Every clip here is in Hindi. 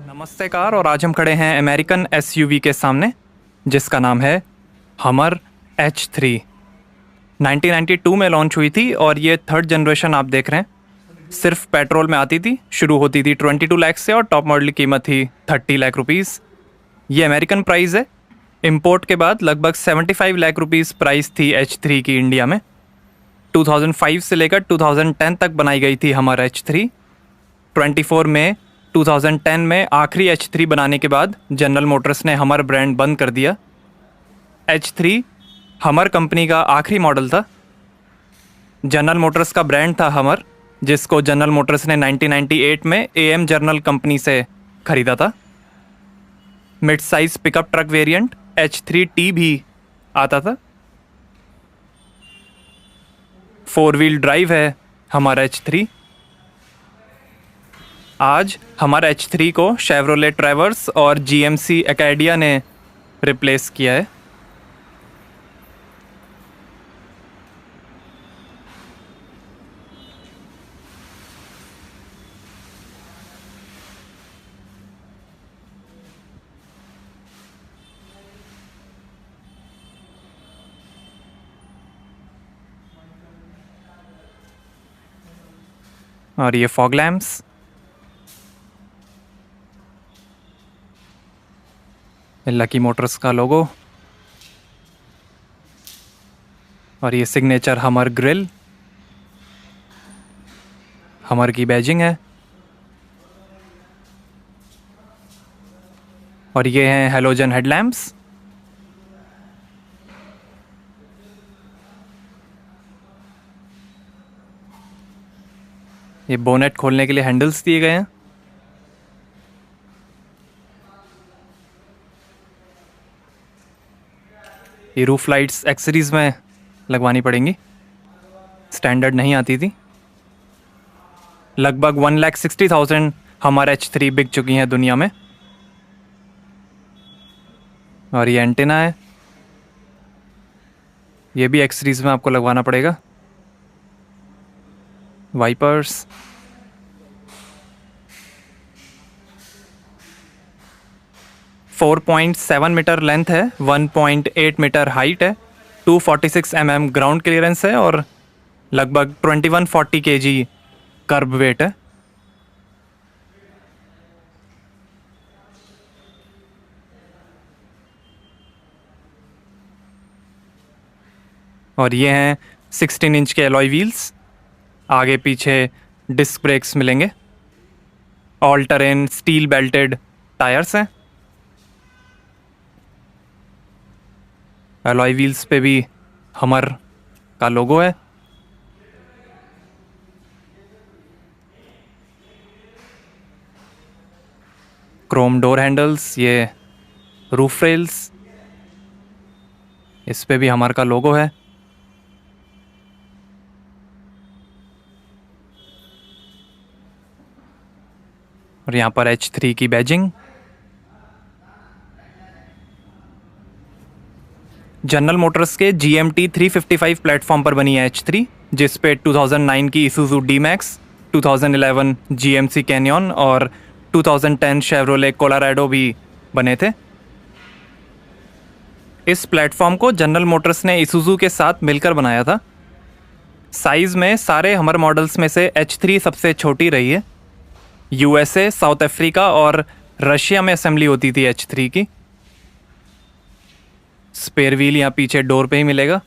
नमस्ते कार। और आज हम खड़े हैं अमेरिकन एसयूवी के सामने जिसका नाम है हमर H3। 1992 में लॉन्च हुई थी और ये थर्ड जनरेशन आप देख रहे हैं। सिर्फ पेट्रोल में आती थी, शुरू होती थी 22 लाख से और टॉप मॉडल की कीमत थी 30 लाख रुपीज़। ये अमेरिकन प्राइस है। इंपोर्ट के बाद लगभग 75 लाख रुपीज़ प्राइस थी H3 की इंडिया में। 2005 से लेकर 2010 तक बनाई गई थी हमर H3। 24 मई 2010 में आखिरी H3 बनाने के बाद जनरल मोटर्स ने हमर ब्रांड बंद कर दिया। H3 हमर कंपनी का आखिरी मॉडल था। जनरल मोटर्स का ब्रांड था हमर, जिसको जनरल मोटर्स ने 1998 में AM जर्नल कंपनी से ख़रीदा था। Mid size pickup truck variant H3T भी आता था। 4 व्हील ड्राइव है हमारा H3। आज हमारा H3 को शेवरोलेट ट्रैवर्स और GMC एकेडिया ने रिप्लेस किया है। और ये फॉग लैम्प्स, लकी मोटर्स का लोगो और ये सिग्नेचर हमर ग्रिल, हमर की बैजिंग है। और ये हैं हेलोजन हेडलैम्प्स। ये बोनेट खोलने के लिए हैंडल्स दिए गए हैं। ये रूफ लाइट्स एक्सेसरीज में लगवानी पड़ेंगी, स्टैंडर्ड नहीं आती थी। लगभग 1,60,000 हमारा H3 बिक चुकी हैं दुनिया में। और ये एंटेना है, ये भी एक्सेसरीज में आपको लगवाना पड़ेगा। वाइपर्स, .7 मीटर लेंथ है, 1.8 मीटर हाइट है, 246 mm ग्राउंड क्लियरेंस है और लगभग 2140 kg कर्ब वेट है। और ये हैं 16 इंच के एलॉय व्हील्स। आगे पीछे डिस्क ब्रेक्स मिलेंगे। All terrain steel belted tyres हैं। एलॉय व्हील्स पे भी हमर का लोगो है। क्रोम डोर हैंडल्स, ये रूफ रेल्स, इस पे भी हमर का लोगो है। और यहाँ पर H3 की बैजिंग। जनरल मोटर्स के GMT 355 प्लेटफॉर्म पर बनी है H3, जिस पे 2009 की Isuzu D-Max, 2011 GMC Canyon और 2010 शेवरोले कोलोराडो भी बने थे। इस प्लेटफॉर्म को जनरल मोटर्स ने Isuzu के साथ मिलकर बनाया था। साइज़ में सारे हमर मॉडल्स में से H3 सबसे छोटी रही है। USA, साउथ अफ्रीका और रशिया में असेंबली होती थी H3 की। स्पेयर व्हील यहाँ पीछे डोर पे ही मिलेगा।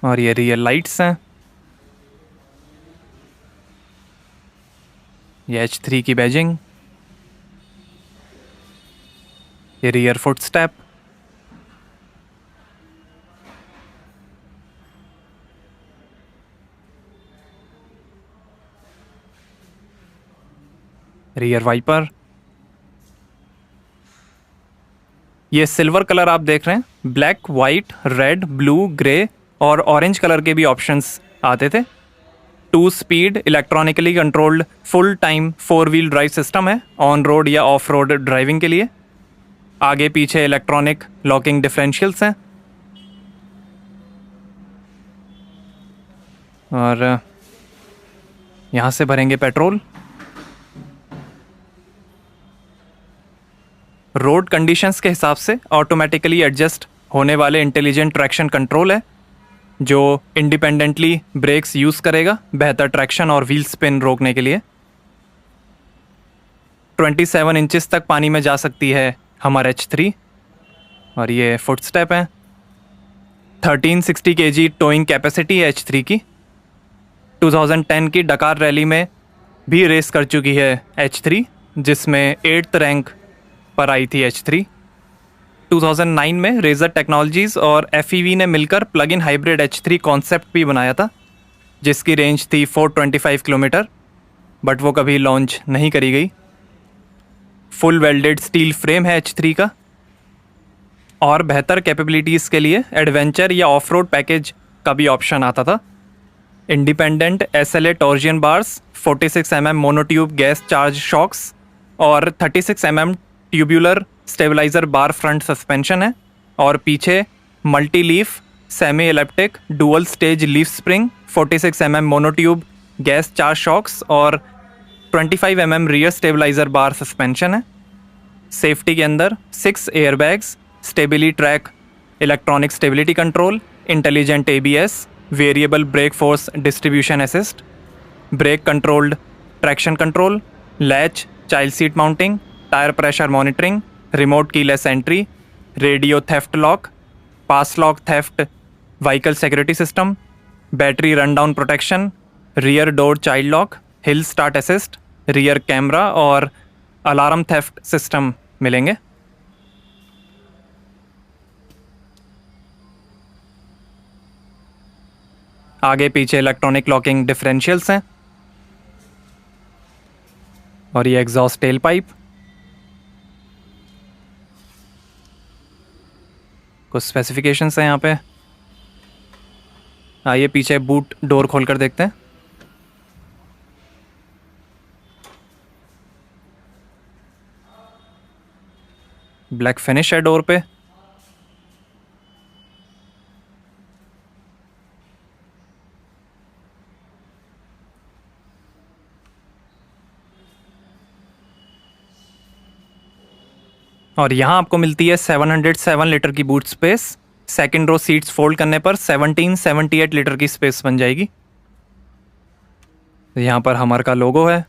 और ये रियर लाइट्स हैं। ये H3 की बैजिंग, ये rear foot step, rear wiper. ये सिल्वर कलर आप देख रहे हैं। Black, white, red, blue, grey और ऑरेंज कलर के भी ऑप्शंस आते थे। 2 speed electronically controlled full time 4 wheel drive system है, ऑन रोड या ऑफ रोड ड्राइविंग के लिए। आगे पीछे इलेक्ट्रॉनिक लॉकिंग डिफरेंशियल्स हैं। और यहाँ से भरेंगे पेट्रोल। रोड कंडीशंस के हिसाब से ऑटोमेटिकली एडजस्ट होने वाले इंटेलिजेंट ट्रैक्शन कंट्रोल है जो इंडिपेंडेंटली ब्रेक्स यूज़ करेगा बेहतर ट्रैक्शन और व्हील स्पिन रोकने के लिए। 27 इंचेस तक पानी में जा सकती है हमर H3 और ये फुट स्टेप है। 1360 kg टोइंग कैपेसिटी है H3 की। 2010 की डकार रैली में भी रेस कर चुकी है H3 जिसमें 8th रैंक पर आई थी H3। 2009 में रेजर टेक्नोलॉजीज और FEV ने मिलकर plug in hybrid H3 concept भी बनाया था जिसकी रेंज थी 425 किलोमीटर, बट वो कभी लॉन्च नहीं करी गई। फुल वेल्डेड स्टील फ्रेम है H3 का और बेहतर कैपेबिलिटीज़ के लिए एडवेंचर या ऑफ रोड पैकेज का भी ऑप्शन आता था। Independent SLA torsion bars, 46 mm monotube gas charge shocks और 36 mm tubular stabiliser bar front suspension है और पीछे multi leaf semi elliptic dual stage leaf spring, 46 mm monotube gas charge shocks और 25 mm rear stabiliser bar suspension है। सेफ्टी के अंदर 6 airbags, StabiliTrak electronic stability control, intelligent ABS, variable brake force distribution assist, brake controlled traction control, latch child seat mounting, tyre pressure monitoring, remote keyless entry, radio theft lock, pass lock theft vehicle security system, battery run down protection, rear door child lock, hill start assist, rear camera और अलार्म थेफ्ट सिस्टम मिलेंगे। आगे पीछे इलेक्ट्रॉनिक लॉकिंग डिफरेंशियल्स हैं और ये एग्जॉस्ट टेल पाइप। कुछ स्पेसिफिकेशंस हैं यहाँ पे। आइए पीछे बूट डोर खोलकर देखते हैं। ब्लैक फिनिश है डोर पे। और यहाँ आपको मिलती है 707 लीटर की boot space. Second row seats fold करने पर 1778 लीटर की स्पेस बन जाएगी। यहाँ पर हमर का लोगो है।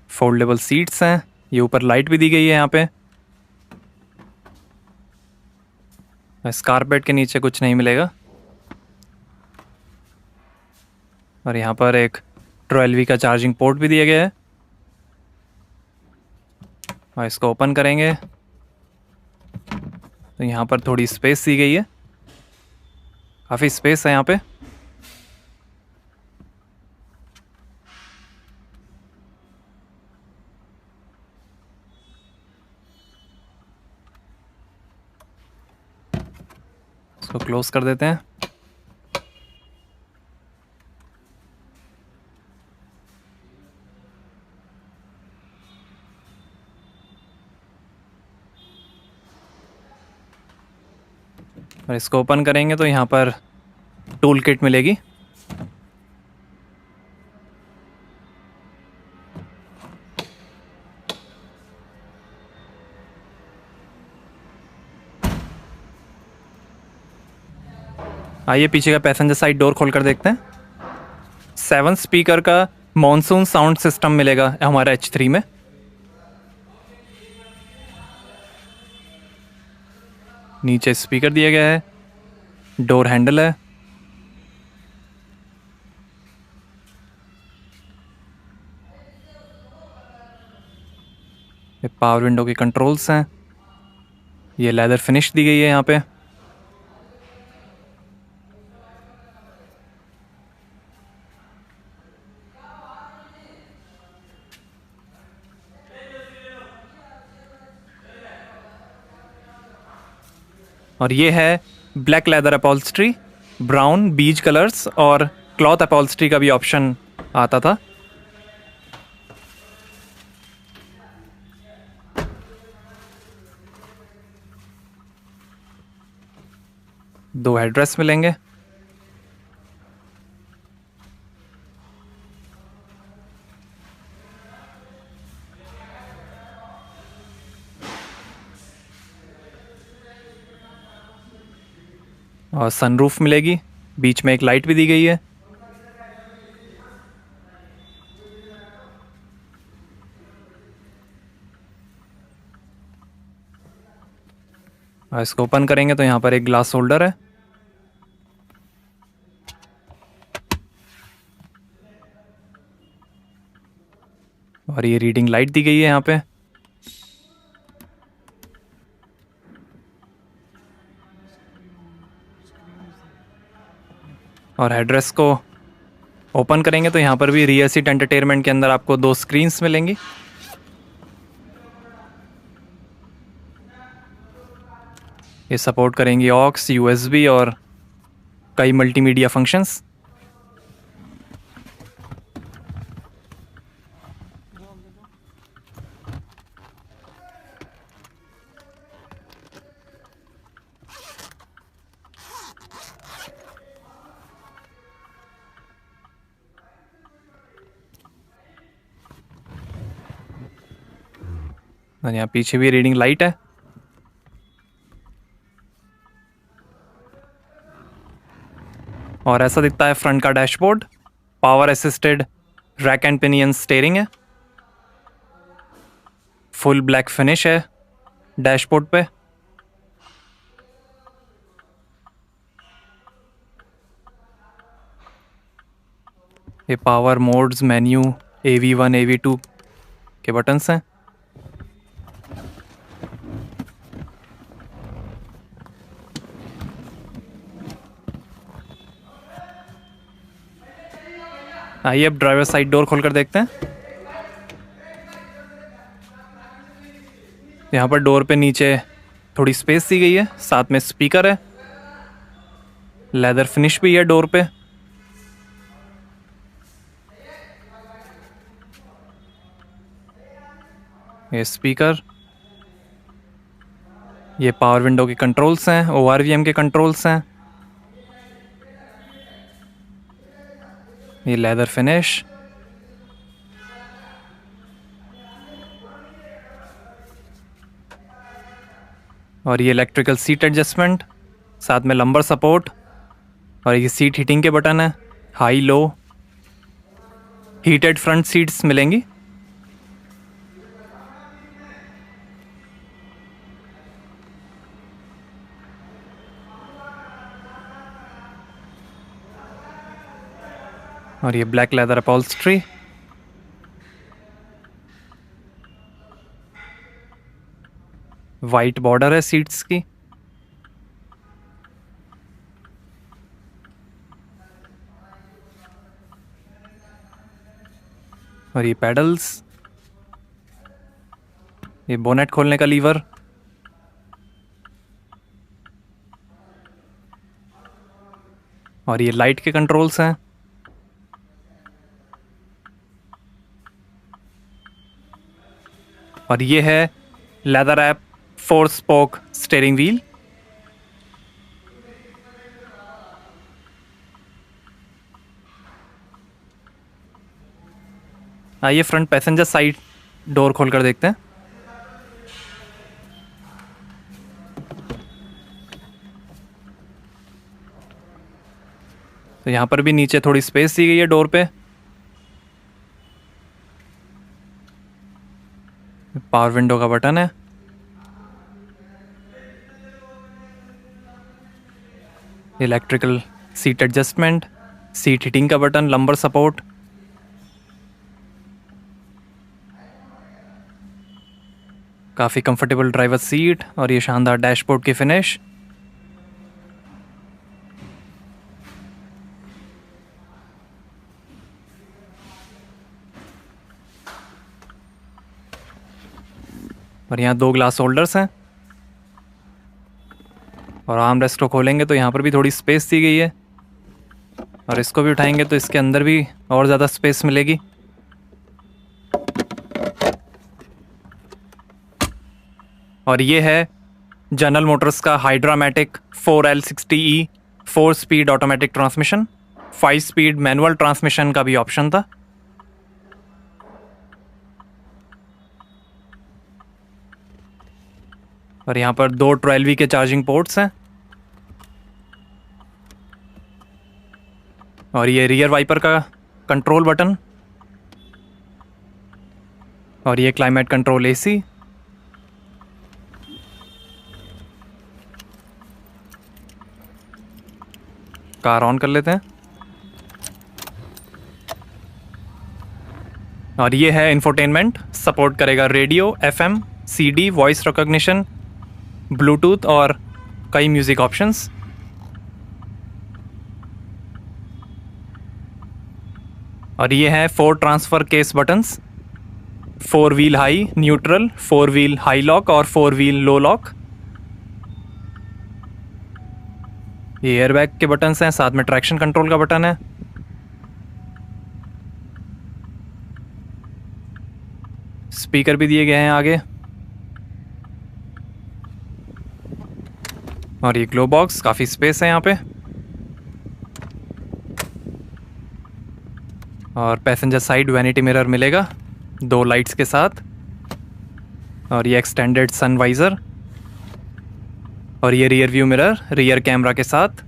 फोल्डेबल सीट्स हैं। ये ऊपर लाइट भी दी गई है यहाँ पे। इस कारपेट के नीचे कुछ नहीं मिलेगा। और यहाँ पर एक 12V का चार्जिंग पोर्ट भी दिया गया है और इसको ओपन करेंगे तो यहाँ पर थोड़ी स्पेस दी गई है। काफ़ी स्पेस है यहाँ पे। इसको क्लोज कर देते हैं। और इसको ओपन करेंगे तो यहाँ पर टूल किट मिलेगी। आइए पीछे का पैसेंजर साइड डोर खोलकर देखते हैं। 7 स्पीकर का मॉनसून साउंड सिस्टम मिलेगा हमारा H3 में। नीचे स्पीकर दिया गया है। डोर हैंडल है। ये पावर विंडो के कंट्रोल्स हैं। ये लेदर फिनिश दी गई है यहाँ पे। और ये है ब्लैक लेदर अपॉल्स्ट्री, ब्राउन बीज कलर्स और क्लॉथ अपॉल्स्ट्री का भी ऑप्शन आता था। 2 हेडरेस्ट मिलेंगे। और सनरूफ मिलेगी, बीच में एक लाइट भी दी गई है। और इसको ओपन करेंगे तो यहाँ पर एक ग्लास होल्डर है। और ये रीडिंग लाइट दी गई है यहाँ पे। और हेडरेस्ट को ओपन करेंगे तो यहाँ पर भी रियर सीट एंटरटेनमेंट के अंदर आपको 2 स्क्रीन्स मिलेंगी। ये सपोर्ट करेंगी ऑक्स, यूएसबी और कई मल्टीमीडिया फंक्शंस। और यहाँ पीछे भी रीडिंग लाइट है। और ऐसा दिखता है फ्रंट का dashboard. Power assisted rack and pinion steering है। फुल ब्लैक फिनिश है डैशबोर्ड पे। ये power modes, menu, AV1 AV2 के बटन्स हैं। आइए अब ड्राइवर साइड डोर खोलकर देखते हैं। यहाँ पर डोर पे नीचे थोड़ी स्पेस दी गई है, साथ में स्पीकर है। लेदर फिनिश भी है डोर पे। ये स्पीकर, ये पावर विंडो के कंट्रोल्स हैं, ORVM के कंट्रोल्स हैं। ये लेदर फिनिश। और ये इलेक्ट्रिकल सीट एडजस्टमेंट, साथ में लंबर सपोर्ट। और ये सीट हीटिंग के बटन है, high low. Heated front seats मिलेंगी। और ये black leather upholstery. White border है सीट्स की। और ये पैडल्स, ये बोनेट खोलने का लीवर। और ये लाइट के कंट्रोल्स हैं। और ये है leather app 4 spoke steering wheel. आइए फ्रंट पैसेंजर साइड डोर खोलकर देखते हैं। तो यहाँ पर भी नीचे थोड़ी स्पेस दी गई है डोर पे। पावर विंडो का बटन है। Electrical seat adjustment, seat heating का बटन, लंबर सपोर्ट। काफ़ी कंफर्टेबल ड्राइवर सीट और ये शानदार डैशबोर्ड की फिनिश। और यहाँ 2 ग्लास होल्डर्स हैं। और आर्म रेस्ट को खोलेंगे तो यहाँ पर भी थोड़ी स्पेस दी गई है। और इसको भी उठाएंगे तो इसके अंदर भी और ज़्यादा स्पेस मिलेगी। और ये है जनरल मोटर्स का हाइड्रामेटिक 4L60E 4 speed automatic transmission, 5 speed manual transmission का भी ऑप्शन था। और यहाँ पर 2 12V के चार्जिंग पोर्ट्स हैं। और ये रियर वाइपर का कंट्रोल बटन, और ये climate control AC. Car on कर लेते हैं। और ये है इंफोटेनमेंट, सपोर्ट करेगा radio, FM, CD, voice recognition, Bluetooth और कई म्यूजिक ऑप्शंस। और ये है 4 transfer case buttons, 4 wheel high, neutral, 4 wheel high lock और 4 व्हील लो लॉक। ये एयरबैग के बटन्स हैं, साथ में ट्रैक्शन कंट्रोल का बटन है। स्पीकर भी दिए गए हैं आगे। और ये ग्लो बॉक्स, काफ़ी स्पेस है यहाँ पे। और पैसेंजर साइड वैनिटी मिरर मिलेगा 2 लाइट्स के साथ। और ये एक्सटेंडेड सन वाइज़र। और ये rear view mirror rear camera के साथ।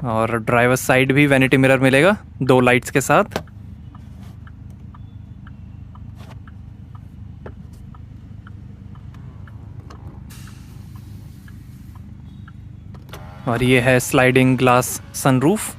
और ड्राइवर साइड भी वैनिटी मिरर मिलेगा 2 लाइट्स के साथ। और ये है स्लाइडिंग ग्लास सनरूफ।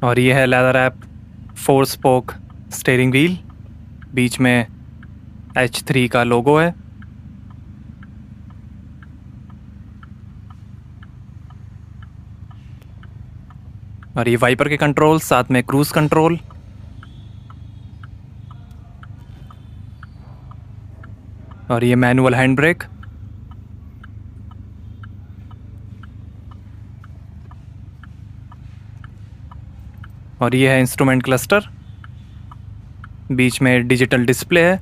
और ये है leather wrap 4 spoke steering wheel, बीच में H3 का लोगो है। और ये वाइपर के कंट्रोल, साथ में क्रूज कंट्रोल। और ये मैनुअल हैंड ब्रेक। और ये है इंस्ट्रूमेंट क्लस्टर, बीच में डिजिटल डिस्प्ले है।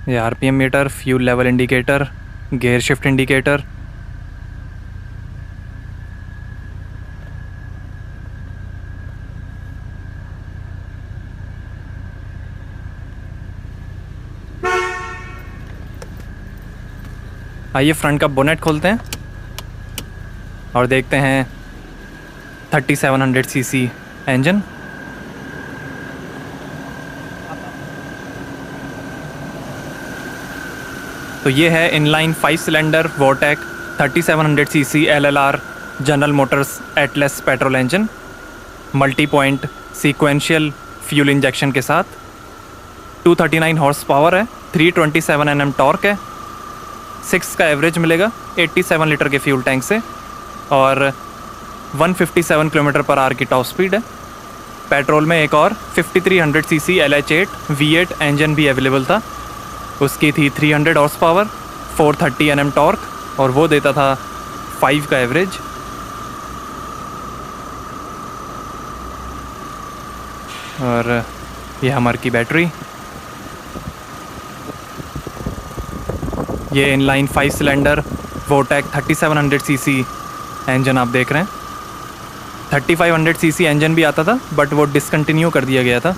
ये RPM meter, fuel level indicator, gear shift indicator. आइए फ्रंट का बोनेट खोलते हैं और देखते हैं 3700 सीसी इंजन। तो ये है inline 5 cylinder Vortec 3700 CC LLR General Motors Atlas petrol engine, multi point sequential fuel injection के साथ। 239 हॉर्स पावर है, 327 Nm टॉर्क है, 6 का एवरेज मिलेगा 87 लीटर के फ्यूल टैंक से। और 157 किलोमीटर पर आवर की टॉप स्पीड है। पेट्रोल में एक और 5300 सीसी LH8 V8 इंजन भी अवेलेबल था, उसकी थी 300 हॉर्स पावर, 430 Nm टॉर्क और वो देता था 5 का एवरेज। और ये हमारी की बैटरी, ये inline 5 cylinder Vortec 3700 CC engine आप देख रहे हैं। 3500 सीसी इंजन भी आता था बट वो डिसकंटिन्यू कर दिया गया था।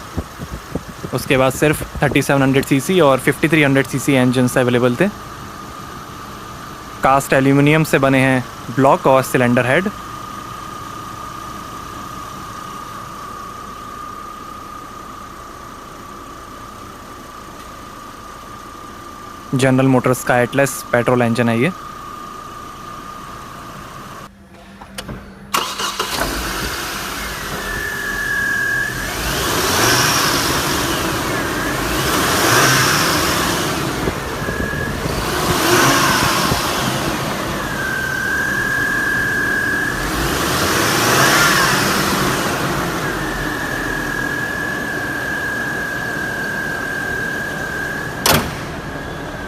उसके बाद सिर्फ 3700 सीसी और 5300 सीसी इंजन्स अवेलेबल थे। कास्ट एल्यूमिनियम से बने हैं ब्लॉक और सिलेंडर हेड। जनरल मोटर्स का एटलस पेट्रोल इंजन है ये।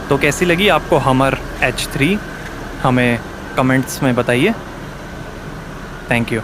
तो कैसी लगी आपको हमर H3? हमें कमेंट्स में बताइए। Thank you.